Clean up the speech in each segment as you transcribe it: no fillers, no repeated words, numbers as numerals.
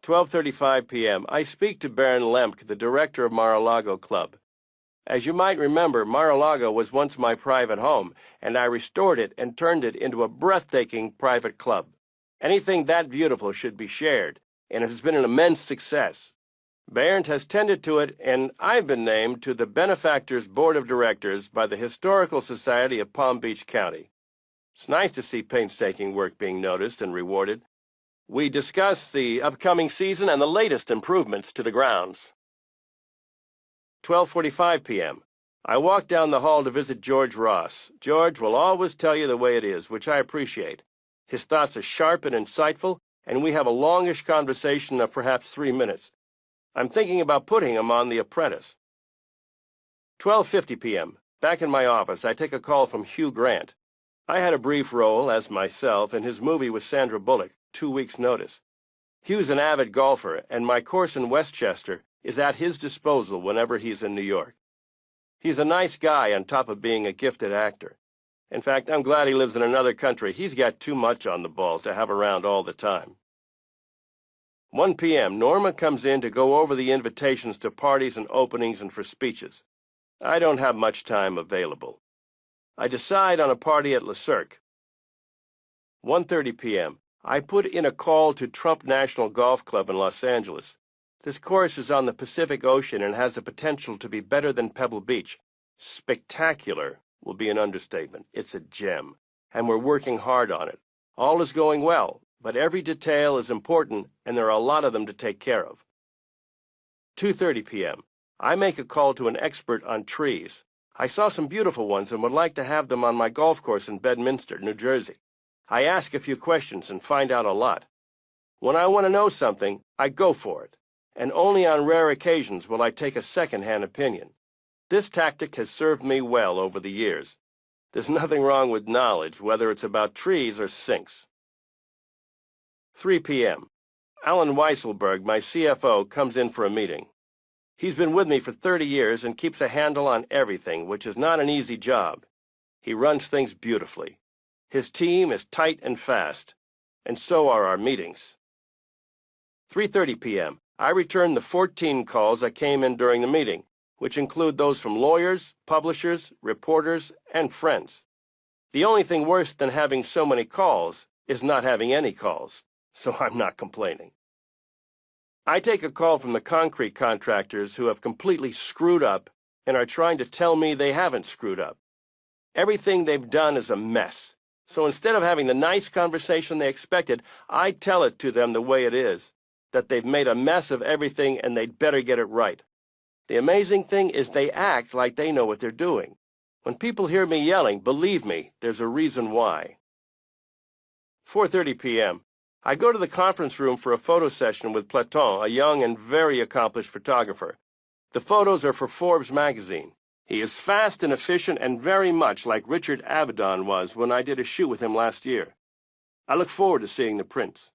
12:35 p.m. I speak to Baron Lemke, the director of Mar-a-Lago Club. As you might remember, Mar-a-Lago was once my private home, and I restored it and turned it into a breathtaking private club. Anything that beautiful should be shared, and it has been an immense success. Bernd has tended to it, and I've been named to the Benefactors Board of Directors by the Historical Society of Palm Beach County. It's nice to see painstaking work being noticed and rewarded. We discuss the upcoming season and the latest improvements to the grounds. 12:45 p.m. I walk down the hall to visit George Ross. George will always tell you the way it is, which I appreciate. His thoughts are sharp and insightful, and we have a longish conversation of perhaps 3 minutes. I'm thinking about putting him on The Apprentice. 12:50 p.m. Back in my office, I take a call from Hugh Grant. I had a brief role, as myself, in his movie with Sandra Bullock, 2 weeks' notice. Hugh's an avid golfer, and my course in Westchester is at his disposal whenever he's in New York. He's a nice guy on top of being a gifted actor. In fact, I'm glad he lives in another country. He's got too much on the ball to have around all the time. 1 p.m. Norma comes in to go over the invitations to parties and openings and for speeches. I don't have much time available. I decide on a party at Le Cirque. 1:30 p.m. I put in a call to Trump National Golf Club in Los Angeles. This course is on the Pacific Ocean and has the potential to be better than Pebble Beach. Spectacular will be an understatement. It's a gem, and we're working hard on it. All is going well, but every detail is important, and there are a lot of them to take care of. 2:30 p.m. I make a call to an expert on trees. I saw some beautiful ones and would like to have them on my golf course in Bedminster, New Jersey. I ask a few questions and find out a lot. When I want to know something, I go for it, and only on rare occasions will I take a second-hand opinion. This tactic has served me well over the years. There's nothing wrong with knowledge, whether it's about trees or sinks. 3 p.m. Alan Weisselberg, my CFO, comes in for a meeting. He's been with me for 30 years and keeps a handle on everything, which is not an easy job. He runs things beautifully. His team is tight and fast, and so are our meetings. 3:30 p.m. I return the 14 calls that came in during the meeting, which include those from lawyers, publishers, reporters, and friends. The only thing worse than having so many calls is not having any calls, so I'm not complaining. I take a call from the concrete contractors who have completely screwed up and are trying to tell me they haven't screwed up. Everything they've done is a mess. So instead of having the nice conversation they expected, I tell it to them the way it is, that they've made a mess of everything and they'd better get it right. The amazing thing is they act like they know what they're doing. When people hear me yelling, believe me, there's a reason why. 4:30 p.m. I go to the conference room for a photo session with Platon, a young and very accomplished photographer. The photos are for Forbes magazine. He is fast and efficient and very much like Richard Avedon was when I did a shoot with him last year. I look forward to seeing the prints.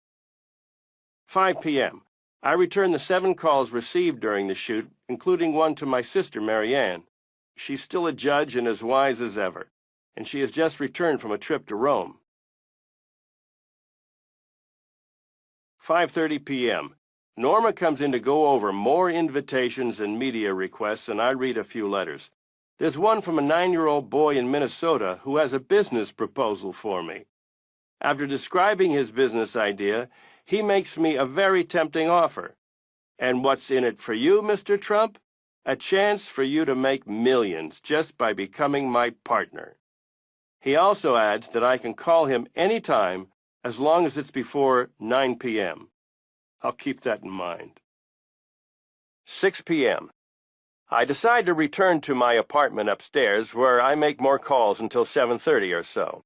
5 p.m. I return the 7 calls received during the shoot, including one to my sister, Marianne. She's still a judge and as wise as ever, and she has just returned from a trip to Rome. 5:30 p.m. Norma comes in to go over more invitations and media requests, and I read a few letters. There's one from a 9-year-old boy in Minnesota who has a business proposal for me. After describing his business idea, he makes me a very tempting offer. And what's in it for you, Mr. Trump? A chance for you to make millions just by becoming my partner. He also adds that I can call him any time as long as it's before 9 p.m. I'll keep that in mind. 6 p.m. I decide to return to my apartment upstairs, where I make more calls until 7:30 or so.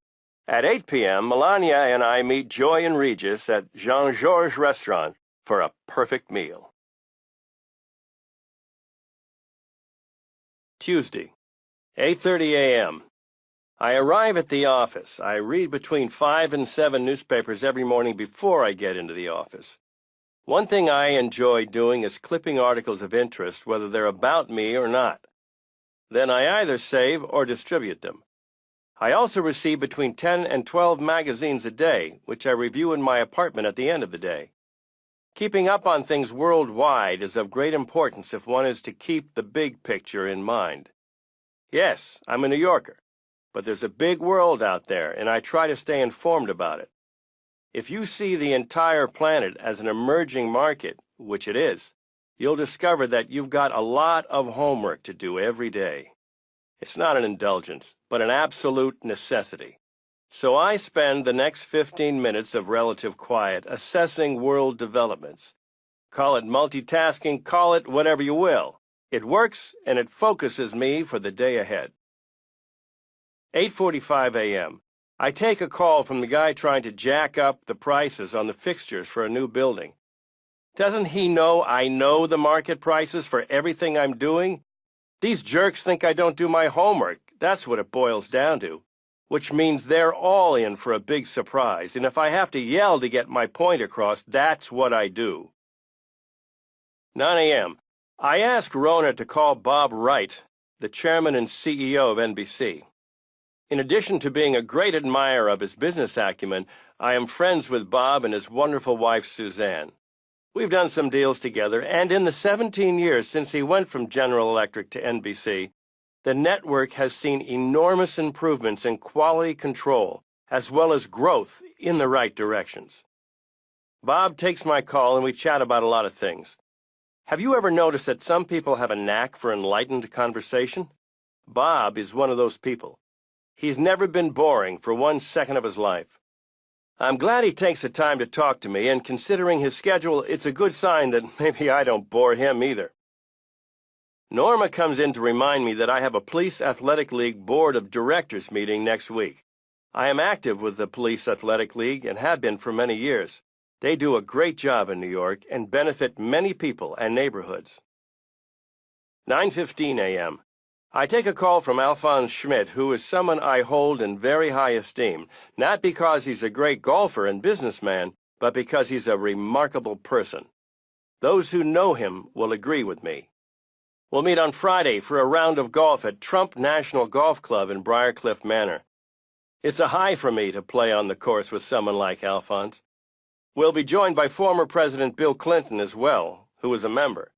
At 8 p.m., Melania and I meet Joy and Regis at Jean-Georges Restaurant for a perfect meal. Tuesday, 8:30 a.m. I arrive at the office. I read between 5 and 7 newspapers every morning before I get into the office. One thing I enjoy doing is clipping articles of interest, whether they're about me or not. Then I either save or distribute them. I also receive between 10 and 12 magazines a day, which I review in my apartment at the end of the day. Keeping up on things worldwide is of great importance if one is to keep the big picture in mind. Yes, I'm a New Yorker, but there's a big world out there, and I try to stay informed about it. If you see the entire planet as an emerging market, which it is, you'll discover that you've got a lot of homework to do every day. It's not an indulgence, but an absolute necessity. So I spend the next 15 minutes of relative quiet assessing world developments. Call it multitasking, call it whatever you will. It works, and it focuses me for the day ahead. 8:45 a.m. I take a call from the guy trying to jack up the prices on the fixtures for a new building. Doesn't he know I know the market prices for everything I'm doing? These jerks think I don't do my homework. That's what it boils down to. Which means they're all in for a big surprise, and if I have to yell to get my point across, that's what I do. 9 a.m. I asked Rona to call Bob Wright, the chairman and CEO of NBC. In addition to being a great admirer of his business acumen, I am friends with Bob and his wonderful wife, Suzanne. We've done some deals together, and in the 17 years since he went from General Electric to NBC, the network has seen enormous improvements in quality control, as well as growth in the right directions. Bob takes my call, and we chat about a lot of things. Have you ever noticed that some people have a knack for enlightened conversation? Bob is one of those people. He's never been boring for 1 second of his life. I'm glad he takes the time to talk to me, and considering his schedule, it's a good sign that maybe I don't bore him either. Norma comes in to remind me that I have a Police Athletic League Board of Directors meeting next week. I am active with the Police Athletic League and have been for many years. They do a great job in New York and benefit many people and neighborhoods. 9:15 a.m. I take a call from Alphonse Schmidt, who is someone I hold in very high esteem, not because he's a great golfer and businessman, but because he's a remarkable person. Those who know him will agree with me. We'll meet on Friday for a round of golf at Trump National Golf Club in Briarcliff Manor. It's a high for me to play on the course with someone like Alphonse. We'll be joined by former President Bill Clinton as well, who is a member.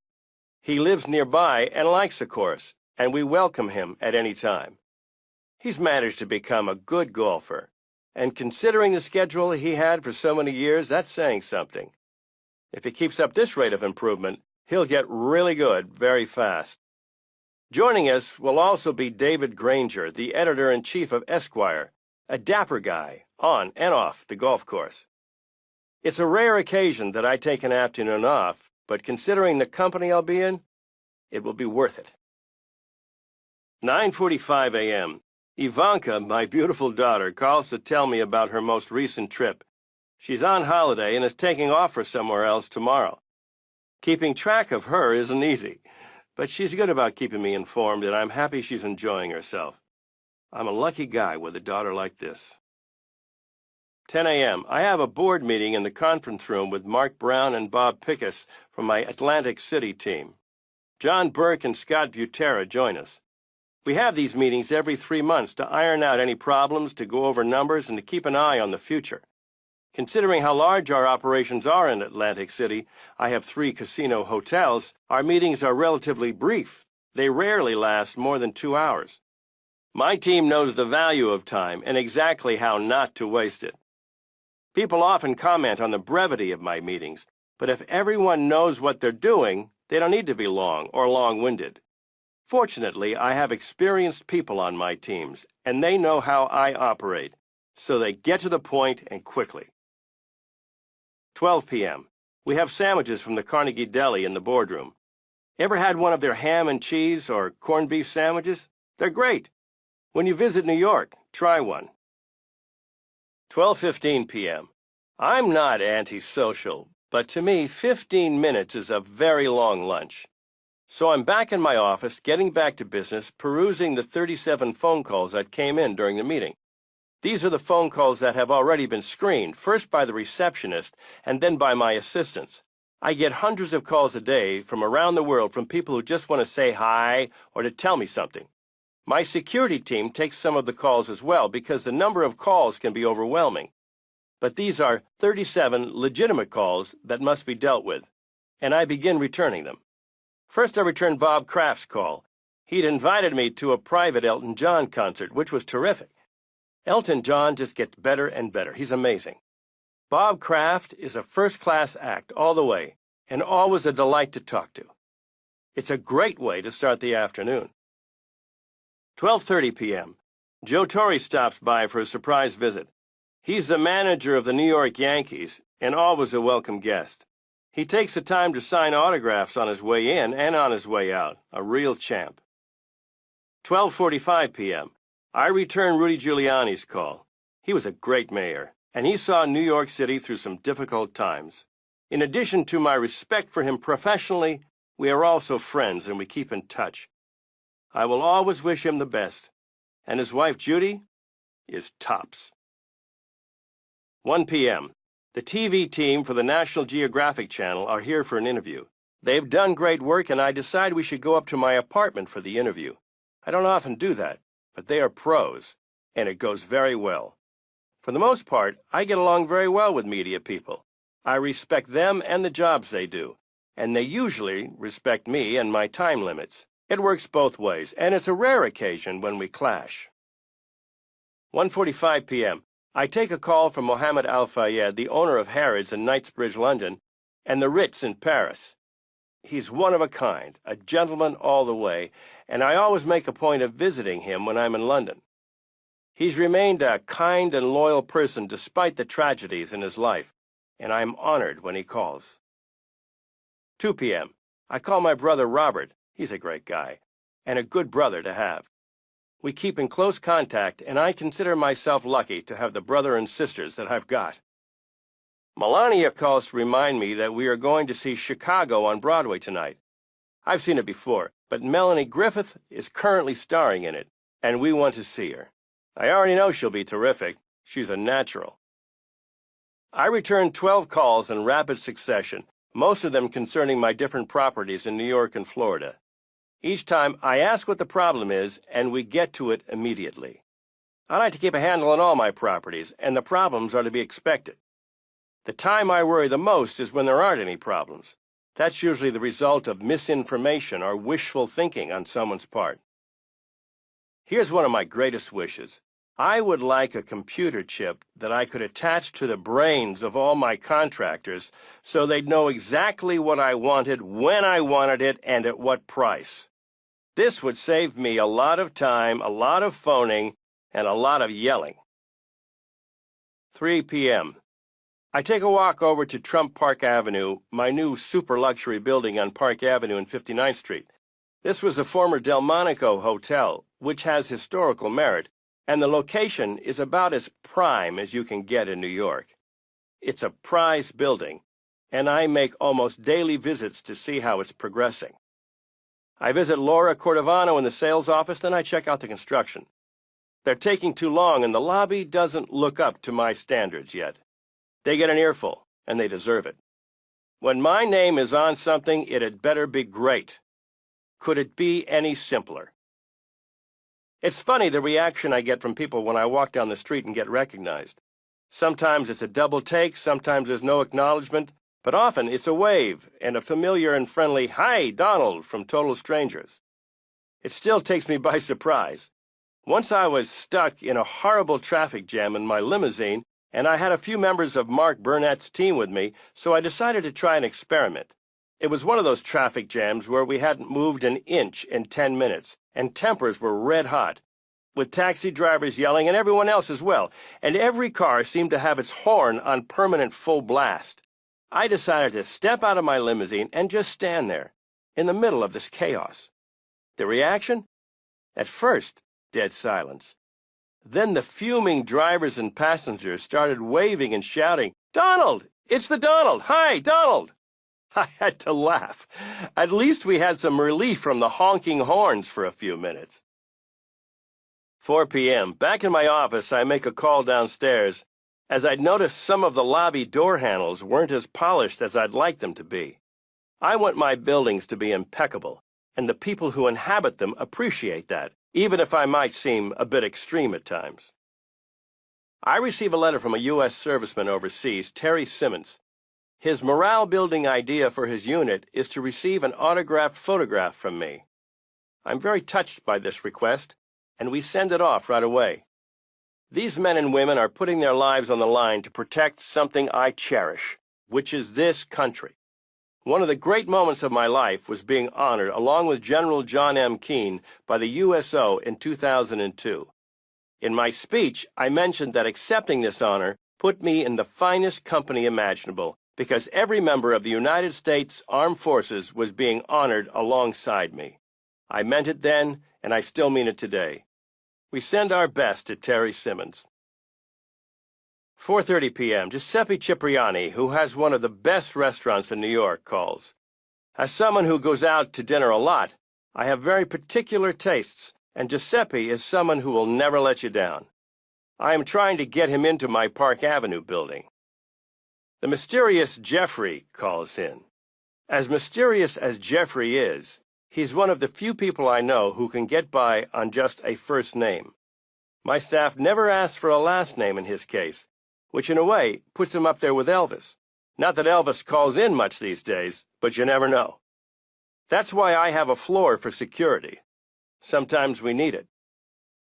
He lives nearby and likes the course, and we welcome him at any time. He's managed to become a good golfer, and considering the schedule he had for so many years, that's saying something. If he keeps up this rate of improvement, he'll get really good very fast. Joining us will also be David Granger, the editor-in-chief of Esquire, a dapper guy, on and off the golf course. It's a rare occasion that I take an afternoon off, but considering the company I'll be in, it will be worth it. 9:45 a.m. Ivanka, my beautiful daughter, calls to tell me about her most recent trip. She's on holiday and is taking off for somewhere else tomorrow. Keeping track of her isn't easy, but she's good about keeping me informed, and I'm happy she's enjoying herself. I'm a lucky guy with a daughter like this. 10 a.m. I have a board meeting in the conference room with Mark Brown and Bob Pickus from my Atlantic City team. John Burke and Scott Butera join us. We have these meetings every 3 months to iron out any problems, to go over numbers, and to keep an eye on the future. Considering how large our operations are in Atlantic City, I have 3 casino hotels, our meetings are relatively brief. They rarely last more than 2 hours. My team knows the value of time and exactly how not to waste it. People often comment on the brevity of my meetings, but if everyone knows what they're doing, they don't need to be long or long-winded. Fortunately, I have experienced people on my teams, and they know how I operate, so they get to the point and quickly. 12 p.m. We have sandwiches from the Carnegie Deli in the boardroom. Ever had one of their ham and cheese or corned beef sandwiches? They're great. When you visit New York, try one. 12:15 p.m. I'm not antisocial, but to me, 15 minutes is a very long lunch. So I'm back in my office, getting back to business, perusing the 37 phone calls that came in during the meeting. These are the phone calls that have already been screened, first by the receptionist and then by my assistants. I get hundreds of calls a day from around the world from people who just want to say hi or to tell me something. My security team takes some of the calls as well because the number of calls can be overwhelming. But these are 37 legitimate calls that must be dealt with, and I begin returning them. First, I returned Bob Kraft's call. He'd invited me to a private Elton John concert, which was terrific. Elton John just gets better and better. He's amazing. Bob Kraft is a first-class act all the way, and always a delight to talk to. It's a great way to start the afternoon. 12:30 p.m. Joe Torre stops by for a surprise visit. He's the manager of the New York Yankees, and always a welcome guest. He takes the time to sign autographs on his way in and on his way out. A real champ. 12:45 p.m. I return Rudy Giuliani's call. He was a great mayor, and he saw New York City through some difficult times. In addition to my respect for him professionally, we are also friends and we keep in touch. I will always wish him the best, and his wife Judy is tops. 1 p.m. The TV team for the National Geographic Channel are here for an interview. They've done great work, and I decide we should go up to my apartment for the interview. I don't often do that, but they are pros, and it goes very well. For the most part, I get along very well with media people. I respect them and the jobs they do, and they usually respect me and my time limits. It works both ways, and it's a rare occasion when we clash. 1:45 p.m. I take a call from Mohammed Al-Fayed, the owner of Harrods in Knightsbridge, London, and the Ritz in Paris. He's one of a kind, a gentleman all the way, and I always make a point of visiting him when I'm in London. He's remained a kind and loyal person despite the tragedies in his life, and I'm honored when he calls. 2 p.m. I call my brother Robert. He's a great guy, and a good brother to have. We keep in close contact, and I consider myself lucky to have the brother and sisters that I've got. Melania calls to remind me that we are going to see Chicago on Broadway tonight. I've seen it before, but Melanie Griffith is currently starring in it, and we want to see her. I already know she'll be terrific. She's a natural. I returned 12 calls in rapid succession, most of them concerning my different properties in New York and Florida. Each time, I ask what the problem is, and we get to it immediately. I like to keep a handle on all my properties, and the problems are to be expected. The time I worry the most is when there aren't any problems. That's usually the result of misinformation or wishful thinking on someone's part. Here's one of my greatest wishes. I would like a computer chip that I could attach to the brains of all my contractors so they'd know exactly what I wanted, when I wanted it, and at what price. This would save me a lot of time, a lot of phoning, and a lot of yelling. 3 p.m. I take a walk over to Trump Park Avenue, my new super-luxury building on Park Avenue and 59th Street. This was a former Delmonico hotel, which has historical merit, and the location is about as prime as you can get in New York. It's a prize building, and I make almost daily visits to see how it's progressing. I visit Laura Cordovano in the sales office, then I check out the construction. They're taking too long, and the lobby doesn't look up to my standards yet. They get an earful, and they deserve it. When my name is on something, it had better be great. Could it be any simpler? It's funny the reaction I get from people when I walk down the street and get recognized. Sometimes it's a double take, sometimes there's no acknowledgement, but often it's a wave and a familiar and friendly, "Hi, Donald," from total strangers. It still takes me by surprise. Once I was stuck in a horrible traffic jam in my limousine, and I had a few members of Mark Burnett's team with me, so I decided to try an experiment. It was one of those traffic jams where we hadn't moved an inch in 10 minutes, and tempers were red hot, with taxi drivers yelling and everyone else as well, and every car seemed to have its horn on permanent full blast. I decided to step out of my limousine and just stand there, in the middle of this chaos. The reaction? At first, dead silence. Then the fuming drivers and passengers started waving and shouting, "Donald! It's the Donald! Hi, Donald!" I had to laugh. At least we had some relief from the honking horns for a few minutes. 4 p.m. Back in my office, I make a call downstairs, as I'd noticed some of the lobby door handles weren't as polished as I'd like them to be. I want my buildings to be impeccable, and the people who inhabit them appreciate that, even if I might seem a bit extreme at times. I receive a letter from a U.S. serviceman overseas, Terry Simmons. His morale-building idea for his unit is to receive an autographed photograph from me. I'm very touched by this request, and we send it off right away. These men and women are putting their lives on the line to protect something I cherish, which is this country. One of the great moments of my life was being honored, along with General John M. Keane, by the USO in 2002. In my speech, I mentioned that accepting this honor put me in the finest company imaginable, because every member of the United States Armed Forces was being honored alongside me. I meant it then, and I still mean it today. We send our best to Terry Simmons. 4:30 p.m. Giuseppe Cipriani, who has one of the best restaurants in New York, calls. As someone who goes out to dinner a lot, I have very particular tastes, and Giuseppe is someone who will never let you down. I am trying to get him into my Park Avenue building. The mysterious Jeffrey calls in. As mysterious as Jeffrey is, he's one of the few people I know who can get by on just a first name. My staff never asks for a last name in his case, which in a way puts him up there with Elvis. Not that Elvis calls in much these days, but you never know. That's why I have a floor for security. Sometimes we need it.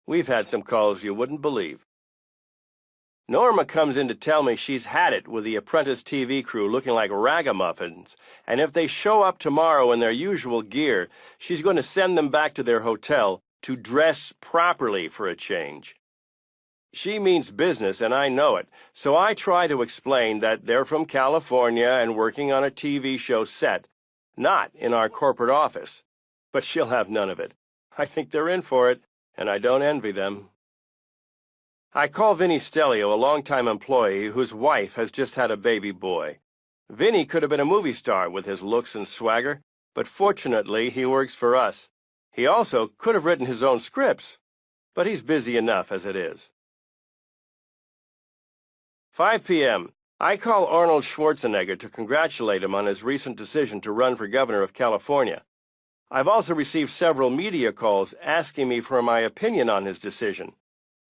We've had some calls you wouldn't believe. Norma comes in to tell me she's had it with the Apprentice TV crew looking like ragamuffins, and if they show up tomorrow in their usual gear, she's going to send them back to their hotel to dress properly for a change. She means business, and I know it, so I try to explain that they're from California and working on a TV show set, not in our corporate office. But she'll have none of it. I think they're in for it, and I don't envy them. I call Vinny Stelio, a longtime employee whose wife has just had a baby boy. Vinny could have been a movie star with his looks and swagger, but fortunately he works for us. He also could have written his own scripts, but he's busy enough as it is. 5 p.m. I call Arnold Schwarzenegger to congratulate him on his recent decision to run for governor of California. I've also received several media calls asking me for my opinion on his decision.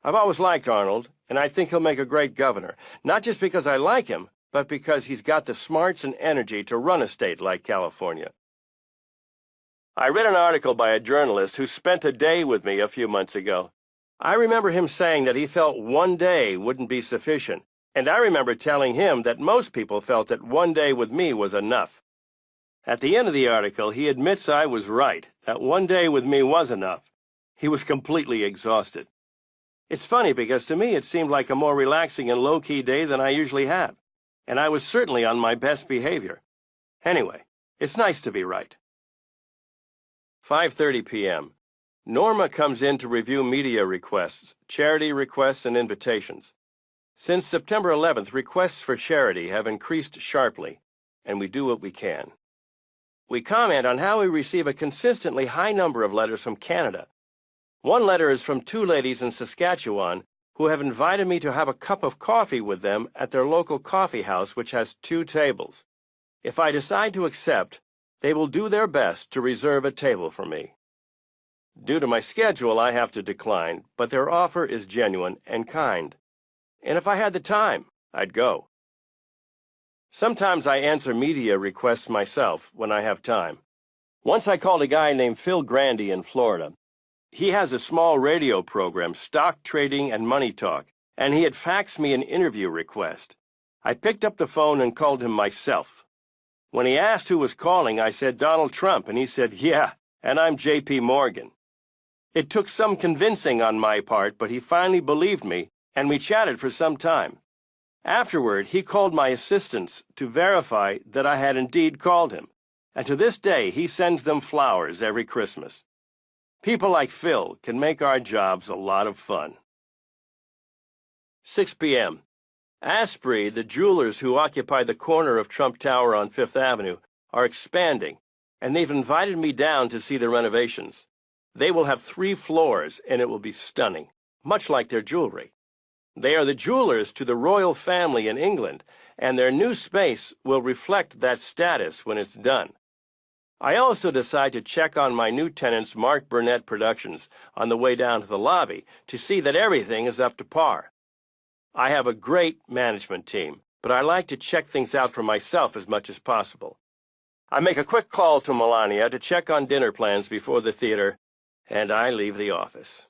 I've always liked Arnold, and I think he'll make a great governor, not just because I like him, but because he's got the smarts and energy to run a state like California. I read an article by a journalist who spent a day with me a few months ago. I remember him saying that he felt one day wouldn't be sufficient, and I remember telling him that most people felt that one day with me was enough. At the end of the article, he admits I was right, that one day with me was enough. He was completely exhausted. It's funny because to me it seemed like a more relaxing and low-key day than I usually have, and I was certainly on my best behavior. Anyway, it's nice to be right. 5:30 p.m. Norma comes in to review media requests, charity requests, and invitations. Since September 11th, requests for charity have increased sharply, and we do what we can. We comment on how we receive a consistently high number of letters from Canada. One letter is from two ladies in Saskatchewan who have invited me to have a cup of coffee with them at their local coffee house, which has 2 tables. If I decide to accept, they will do their best to reserve a table for me. Due to my schedule, I have to decline, but their offer is genuine and kind. And if I had the time, I'd go. Sometimes I answer media requests myself when I have time. Once I called a guy named Phil Grandy in Florida. He has a small radio program, Stock Trading and Money Talk, and he had faxed me an interview request. I picked up the phone and called him myself. When he asked who was calling, I said Donald Trump, and he said, "Yeah, and I'm J.P. Morgan." It took some convincing on my part, but he finally believed me, and we chatted for some time. Afterward, he called my assistants to verify that I had indeed called him, and to this day he sends them flowers every Christmas. People like Phil can make our jobs a lot of fun. 6 p.m. Asprey, the jewelers who occupy the corner of Trump Tower on Fifth Avenue, are expanding, and they've invited me down to see the renovations. They will have 3 floors, and it will be stunning, much like their jewelry. They are the jewelers to the royal family in England, and their new space will reflect that status when it's done. I also decide to check on my new tenant's Mark Burnett Productions on the way down to the lobby to see that everything is up to par. I have a great management team, but I like to check things out for myself as much as possible. I make a quick call to Melania to check on dinner plans before the theater, and I leave the office.